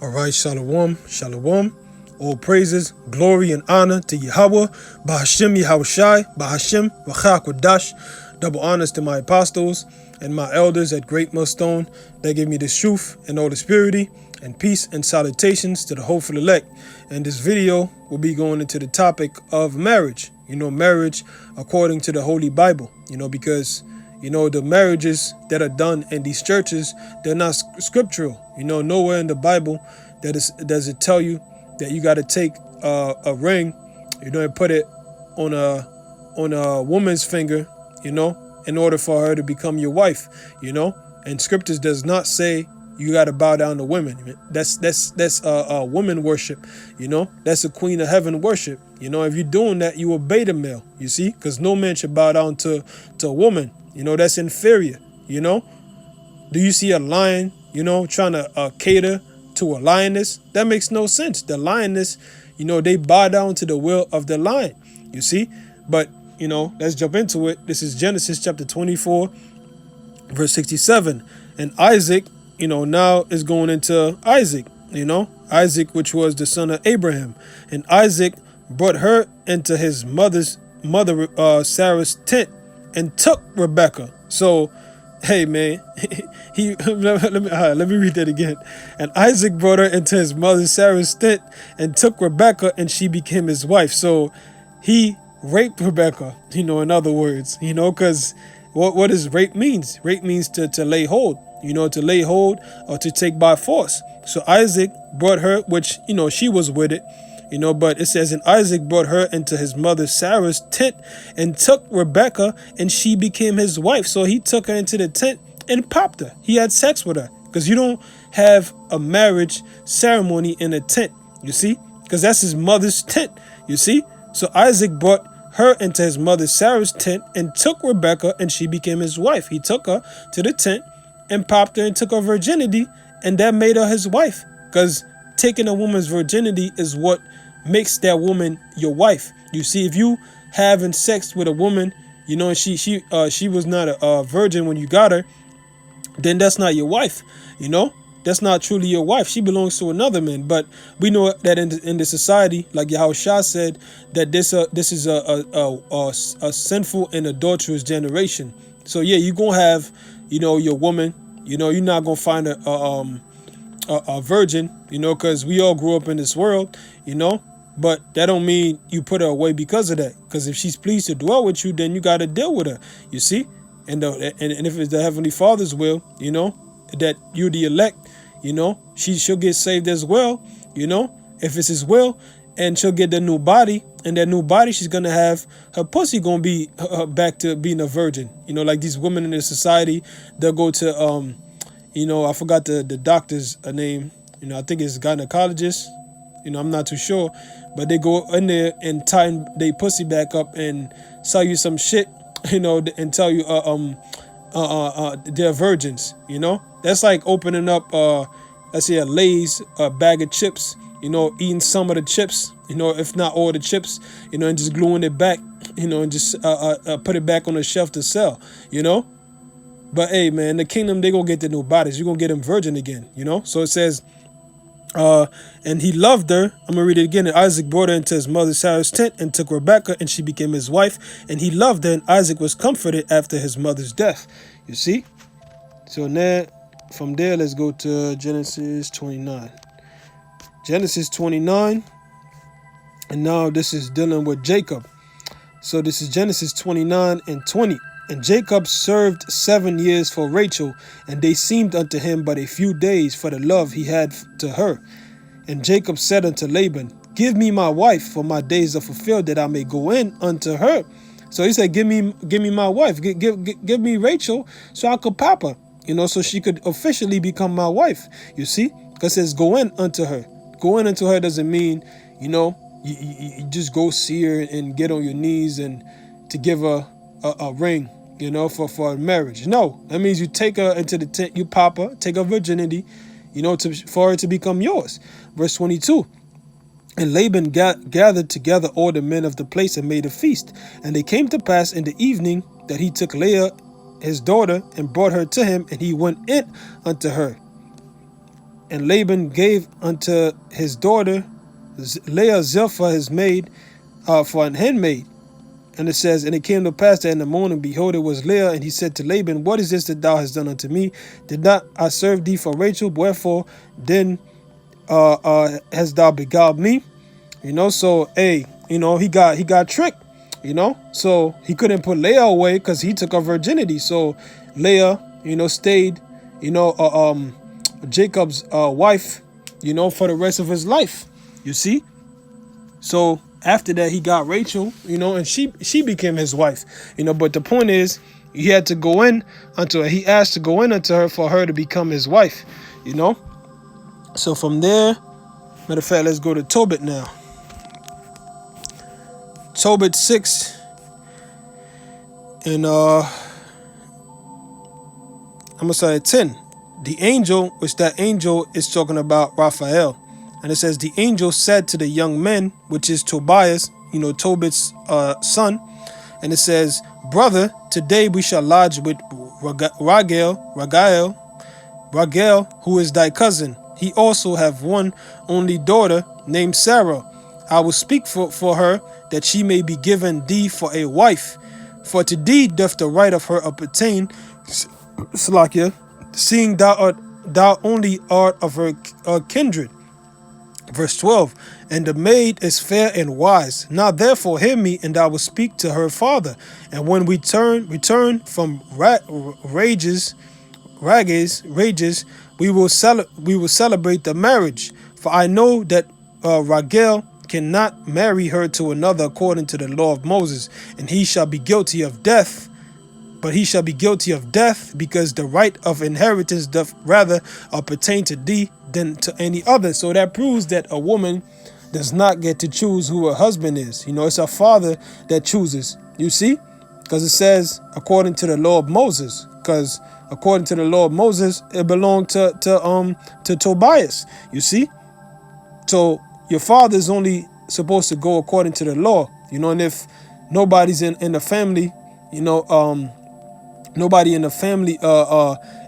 All right, shalom, shalom. All praises, glory, and honor to Yahweh, Bahashem Yahushai, Bahashem Wachakwadash. Double honors to my apostles and my elders at Great Millstone that gave me this truth and all this purity, and peace and salutations to the hopeful elect. And this video will be going into the topic of marriage. Marriage according to the Holy Bible, because the marriages that are done in these churches, they're not scriptural. Nowhere in the Bible does it tell you that you got to take a ring, and put it on a woman's finger, in order for her to become your wife, And scriptures does not say you got to bow down to women. That's woman worship, That's a queen of heaven worship. If you're doing that, you obey the male, you see, because no man should bow down to a woman. That's inferior, Do you see a lion, trying to cater to a lioness? That makes no sense. The lioness, they bow down to the will of the lion, you see. But, let's jump into it. This is Genesis chapter 24, verse 67. And Isaac, now is going into Isaac, Isaac, which was the son of Abraham. And Isaac brought her into his mother Sarah's tent and took Rebekah. So, hey man, let me read that again. And Isaac brought her into his mother Sarah's tent and took Rebekah, and she became his wife. So he raped Rebekah, in other words, because what does rape means? Rape means to lay hold, to lay hold or to take by force. So Isaac brought her, which, she was with it, but it says, and Isaac brought her into his mother Sarah's tent and took Rebekah, and she became his wife. So he took her into the tent and popped her. He had sex with her, because you don't have a marriage ceremony in a tent, you see, because that's his mother's tent, you see. So Isaac brought her into his mother Sarah's tent and took Rebekah, and she became his wife. He took her to the tent and popped her and took her virginity, and that made her his wife, because taking a woman's virginity is what makes that woman your wife. You see, if you having sex with a woman, and she was not a virgin when you got her, then that's not your wife. That's not truly your wife. She belongs to another man. But we know that in the society, like Yahushua said, that this is a sinful and adulterous generation. So yeah, you gonna have your woman. You're not gonna find a virgin. Because we all grew up in this world. But that don't mean you put her away because of that. Because if she's pleased to dwell with you, then you got to deal with her. You see, and if it's the Heavenly Father's will, that you're the elect, she'll get saved as well. If it's His will, and she'll get the new body, and that new body, she's gonna have her pussy gonna be back to being a virgin. Like these women in the society, they'll go to I forgot the doctor's name. I think it's gynecologist. I'm not too sure, but they go in there and tighten they pussy back up and sell you some shit, and tell you they're virgins. That's like opening up let's say a Lay's bag of chips, eating some of the chips, if not all the chips, and just gluing it back, and just put it back on the shelf to sell, But hey man, the kingdom, they gonna get the new bodies. You're gonna get them virgin again, So it says, and he loved her. I'm gonna read it again. And Isaac brought her into his mother Sarah's tent and took Rebekah, and she became his wife. And he loved her, and Isaac was comforted after his mother's death. You see? So now, from there, let's go to Genesis 29. Genesis 29. And now this is dealing with Jacob. So this is Genesis 29 and 20. And Jacob served 7 years for Rachel, and they seemed unto him but a few days for the love he had to her. And Jacob said unto Laban, give me my wife, for my days are fulfilled, that I may go in unto her. So he said, give me my wife, give me Rachel, so I could pop her, so she could officially become my wife. You see, because it says go in unto her. Go in unto her doesn't mean, you just go see her and get on your knees and to give her a ring, for marriage. No, that means you take her into the tent, you pop her, take her virginity, for her to become yours. Verse 22. And Laban gathered together all the men of the place and made a feast. And it came to pass in the evening that he took Leah, his daughter, and brought her to him, and he went in unto her. And Laban gave unto his daughter Leah Zilpah his maid for an handmaid. And it says, and it came to pass that in the morning, behold, it was Leah, and he said to Laban, what is this that thou hast done unto me? Did not I serve thee for Rachel? Wherefore then hast thou beguiled me? So hey, he got tricked. So he couldn't put Leah away because he took her virginity. So Leah, stayed, Jacob's wife, for the rest of his life. You see? So after that, he got Rachel, and she became his wife. But the point is, he had to go in unto her. He asked to go in unto her for her to become his wife. So from there, matter of fact, let's go to Tobit now. Tobit 6 and I'm gonna say 10. The angel, which that angel is talking about Raphael. And it says, the angel said to the young men, which is Tobias, Tobit's son. And it says, brother, today we shall lodge with Ragel, who is thy cousin. He also have one only daughter named Sarah. I will speak for her, that she may be given thee for a wife. For to thee doth the right of her appertain, Slakia, seeing thou only art of her kindred. Verse 12, and the maid is fair and wise. Now therefore hear me, and I will speak to her father. And when we return from rages, we will celebrate the marriage. For I know that Ragel cannot marry her to another according to the law of Moses, and he shall be guilty of death. But he shall be guilty of death, because the right of inheritance doth rather pertain to thee than to any other. So that proves that a woman does not get to choose who her husband is. It's her father that chooses. You see? Because it says according to the law of Moses. Because according to the law of Moses, it belonged to Tobias. You see? So your father is only supposed to go according to the law. And if nobody's in the family, nobody in the family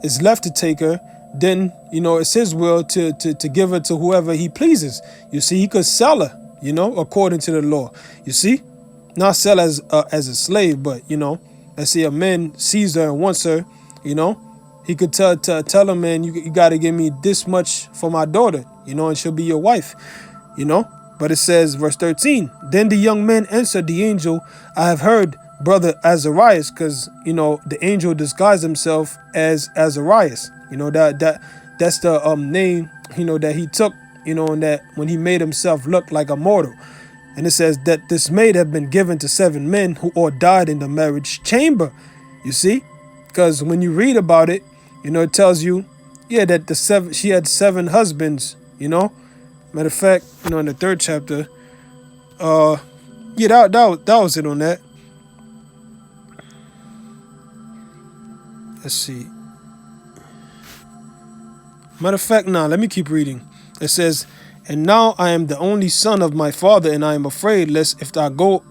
is left to take her, then it's his will to give her to whoever he pleases. You see, he could sell her, according to the law. You see, not sell as a slave, but let's say a man sees her and wants her, he could tell him, man, you got to give me this much for my daughter, and she'll be your wife, But it says, verse 13, then the young men answered the angel, I have heard, brother Azarias, because the angel disguised himself as Azarias. That's the name that he took, and that when he made himself look like a mortal. And it says that this maid had been given to 7 men who all died in the marriage chamber. You see, because when you read about it, it tells you, that she had 7 husbands. Matter of fact, in the 3rd chapter, that was it on that. Let's see. Matter of fact, let me keep reading. It says, and now I am the only son of my father, and I am afraid lest if I go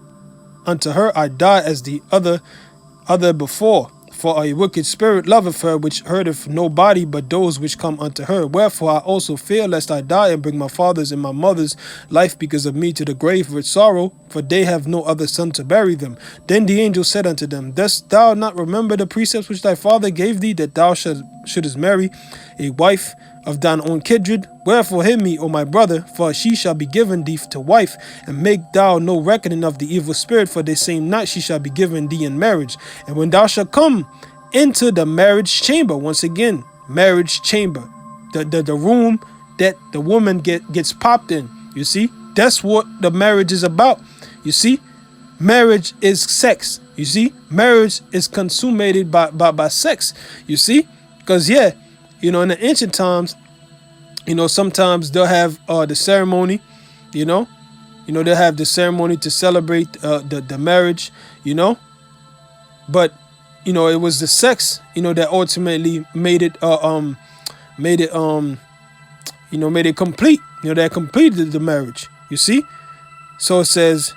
unto her, I die as the other before. For a wicked spirit loveth her, which hurteth nobody but those which come unto her. Wherefore I also fear lest I die and bring my father's and my mother's life because of me to the grave with sorrow, for they have no other son to bury them. Then the angel said unto them, dost thou not remember the precepts which thy father gave thee, that thou shouldest marry a wife of thine own kindred? Wherefore hear me, O my brother, for she shall be given thee to wife, and make thou no reckoning of the evil spirit, for the same night she shall be given thee in marriage. And when thou shalt come into the marriage chamber, once again, marriage chamber, the room that the woman gets popped in, you see, that's what the marriage is about. You see, marriage is sex. You see, marriage is consummated by sex. You see, because in the ancient times, sometimes they'll have the ceremony, they'll have the ceremony to celebrate the marriage, but it was the sex, that ultimately made it complete, that completed the marriage. You see, so it says,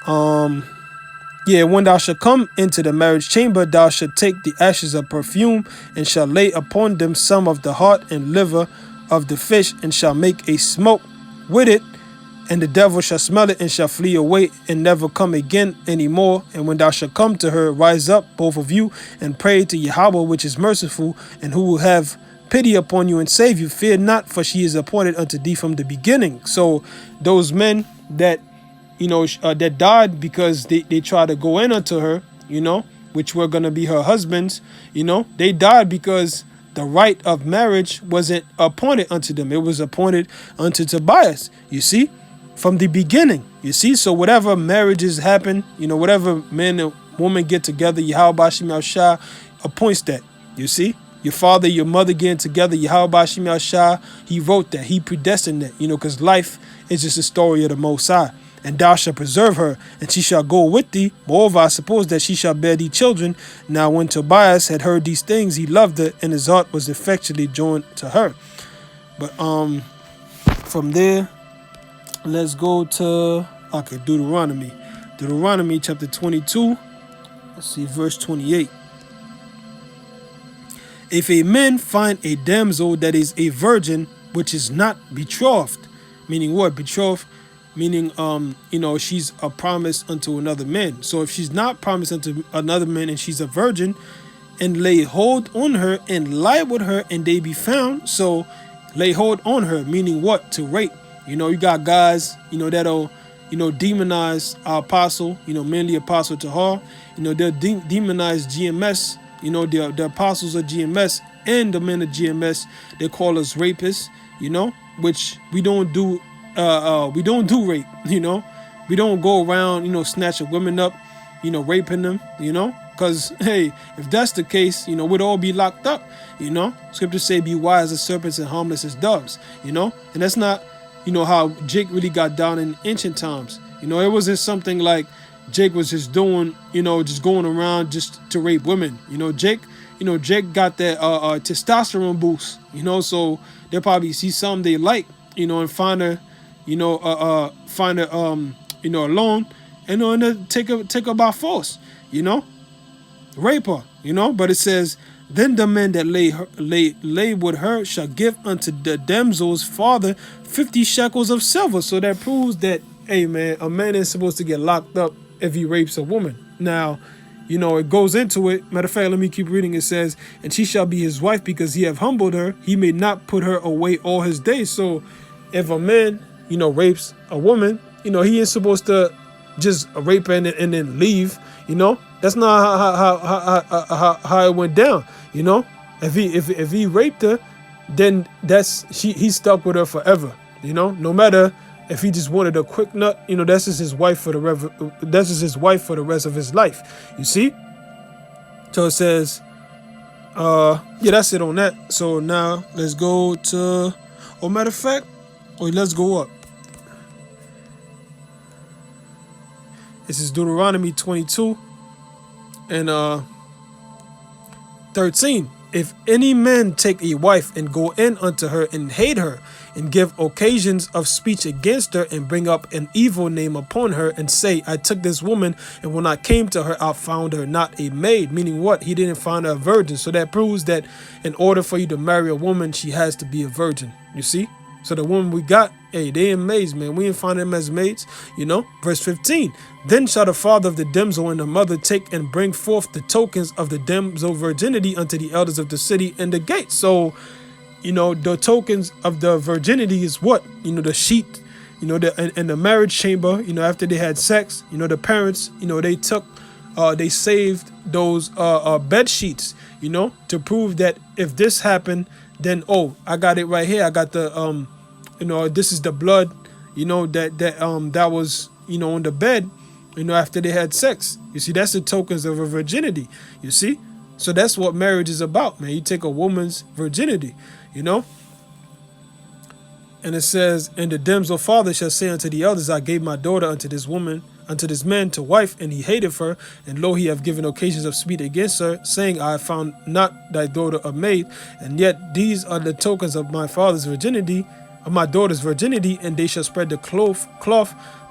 when thou shalt come into the marriage chamber, thou shalt take the ashes of perfume, and shall lay upon them some of the heart and liver of the fish, and shall make a smoke with it, and the devil shall smell it and shall flee away and never come again any more. And when thou shalt come to her, rise up, both of you, and pray to Yahweh, which is merciful, and who will have pity upon you and save you. Fear not, for she is appointed unto thee from the beginning. So those men that, that died because they tried to go in unto her, which were going to be her husbands, they died because the right of marriage wasn't appointed unto them. It was appointed unto Tobias, you see, from the beginning, you see. So whatever marriages happen, whatever man and woman get together, Yahweh Shem Shah appoints that, you see. Your father, your mother getting together, Yahweh Shem Shah, he wrote that, he predestined that, because life is just a story of the Most High. And thou shalt preserve her, and she shall go with thee. Moreover, I suppose that she shall bear thee children. Now when Tobias had heard these things, he loved her, and his heart was effectually joined to her. But from there, let's go to Deuteronomy. Deuteronomy chapter 22. Let's see, verse 28. If a man find a damsel that is a virgin, which is not betrothed, meaning what? Betrothed, meaning, she's a promise unto another man. So if she's not promised unto another man and she's a virgin, and lay hold on her and lie with her, and they be found. So lay hold on her, meaning what? To rape. You got guys, that'll, demonize our apostle, mainly Apostle Tahar. They'll demonize GMS. The apostles of GMS and the men of GMS, they call us rapists, which we don't do. We don't do rape, we don't go around, snatching women up, raping them, because, hey, if that's the case, we'd all be locked up, Scriptures say, be wise as serpents and harmless as doves, and that's not, how Jake really got down in ancient times. It wasn't something like Jake was just doing, just going around just to rape women. Jake got that testosterone boost, so they'll probably see something they like, and find her, find her, alone, and take her by force, rape her, But it says, then the man that lay with her shall give unto the damsel's father 50 shekels of silver. So that proves that, hey man, a man is supposed to get locked up if he rapes a woman. Now, it goes into it. Matter of fact, let me keep reading. It says, and she shall be his wife because he have humbled her. He may not put her away all his days. So if a man, rapes a woman, he ain't supposed to just rape her and then leave, That's not how it went down, If he raped her, then he's stuck with her forever, No matter if he just wanted a quick nut, that's just his wife for the rest of his life. You see? So it says, that's it on that. So now let's go to, matter of fact, let's go up. This is Deuteronomy 22 and 13. If any man take a wife and go in unto her and hate her, and give occasions of speech against her, and bring up an evil name upon her, and say, I took this woman, and when I came to her, I found her not a maid. Meaning what? He didn't find her a virgin. So that proves that in order for you to marry a woman, she has to be a virgin. You see? So the woman we got, hey, they ain't maids, man. We ain't find them as maids, Verse 15. Then shall the father of the damsel and the mother take and bring forth the tokens of the damsel virginity unto the elders of the city and the gate. So, the tokens of the virginity is what? The sheet, in the marriage chamber, after they had sex, the parents, they took, they saved those bed sheets, to prove that if this happened, then, I got it right here. I got the, this is the blood, that was, on the bed, after they had sex. You see, that's the tokens of a virginity, you see? So that's what marriage is about, man. You take a woman's virginity, And it says, and the damsel father shall say unto the elders, I gave my daughter unto this woman, unto this man to wife, and he hated her. And lo, he have given occasions of speech against her, saying, I have found not thy daughter a maid. And yet these are the tokens of my father's virginity, of my daughter's virginity, and they shall spread the cloth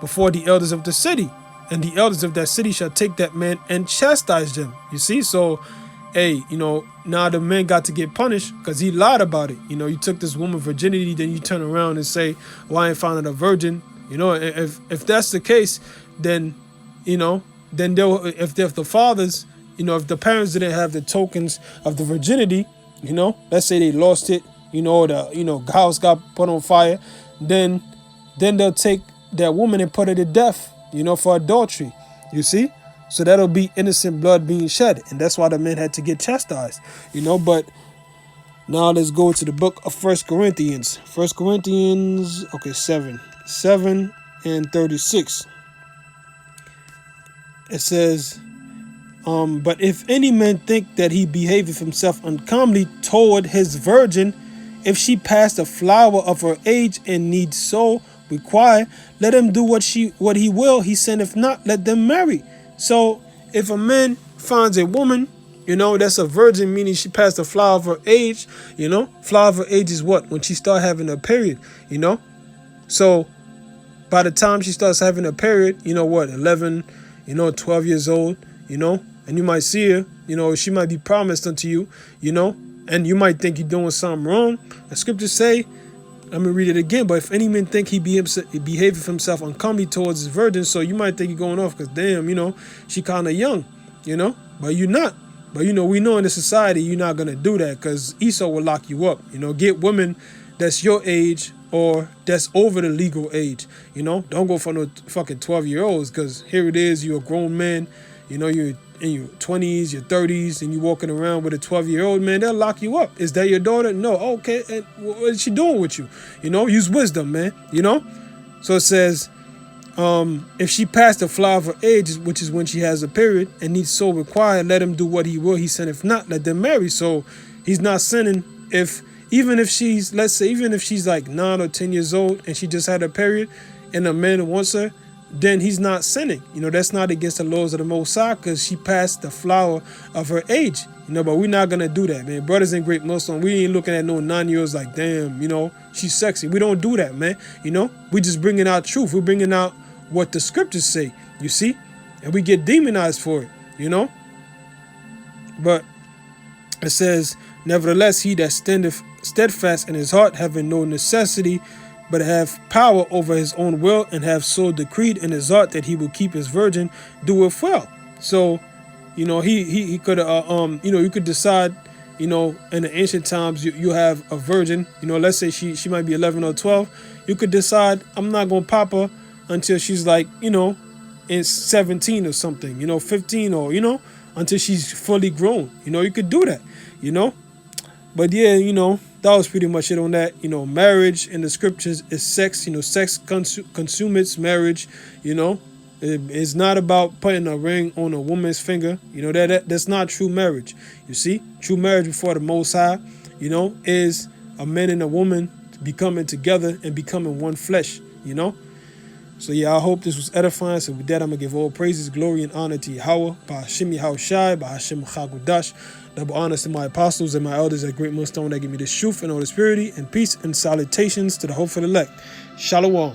before the elders of the city. And the elders of that city shall take that man and chastise them. You see, so hey, now the man got to get punished because he lied about it. You took this woman's virginity, then you turn around and say, well, I ain't found a virgin. If that's the case, then, then they'll, if the fathers, if the parents didn't have the tokens of the virginity, let's say they lost it, the house got put on fire, then they'll take that woman and put her to death, for adultery. You see? So that'll be innocent blood being shed. And that's why the men had to get chastised. But now let's go to the book of 1 Corinthians. 1 Corinthians, 7 and 36. It says, but if any man think that he behaveth himself uncomely toward his virgin, if she pass the flower of her age and need so require, let him do what he will. He said, if not, let them marry. So if a man finds a woman, that's a virgin, meaning she passed the flower of her age, flower of her age is what? When she start having a period, So by the time she starts having a period, 11, 12 years old, and you might see her, she might be promised unto you, and you might think you're doing something wrong. The scriptures say, let me read it again. But if any man think he behaveth himself uncomely towards his virgin, so you might think you're going off because damn, she kind of young, but you're not. But we know in the society you're not gonna do that because Esau will lock you up. Get women that's your age or that's over the legal age. Don't go for no fucking 12-year-olds because here it is, you're a grown man. You're in your 20s, your 30s, and you walking around with a 12-year-old, man, they'll lock you up. Is that your daughter? No. Okay. And what is she doing with you? Use wisdom, man. So it says, if she passed the flower of her age, which is when she has a period, and needs so require, let him do what he will. He said, if not, let them marry. So he's not sinning even if she's like 9 or 10 years old and she just had a period and a man wants her, then he's not sinning. That's not against the laws of the Most High because she passed the flower of her age. But we're not going to do that, man. Brothers in Great Muslim, we ain't looking at no 9-year-olds like, damn, she's sexy. We don't do that, man. We just bringing out truth. We're bringing out what the scriptures say, you see? And we get demonized for it, But it says, nevertheless, he that standeth steadfast in his heart, having no necessity, but have power over his own will, and have so decreed in his heart that he will keep his virgin, doeth well. So, he could, you could decide, in the ancient times, you have a virgin, let's say she might be 11 or 12. You could decide, I'm not going to pop her until she's like, in 17 or something, 15 or, until she's fully grown. You could do that, But yeah, that was pretty much it on that. Marriage in the scriptures is sex. Sex consummates marriage. It's not about putting a ring on a woman's finger. That's not true marriage. You see, true marriage before the Most High, is a man and a woman becoming together and becoming one flesh. So yeah, I hope this was edifying. So with that, I'm going to give all praises, glory, and honor to Yahweh, by Hashem Yahushai, by Hashem Chagudash. Double honors to my apostles and my elders at Great Millstone that give me the truth and all the purity and peace and salutations to the hopeful elect. Shalom.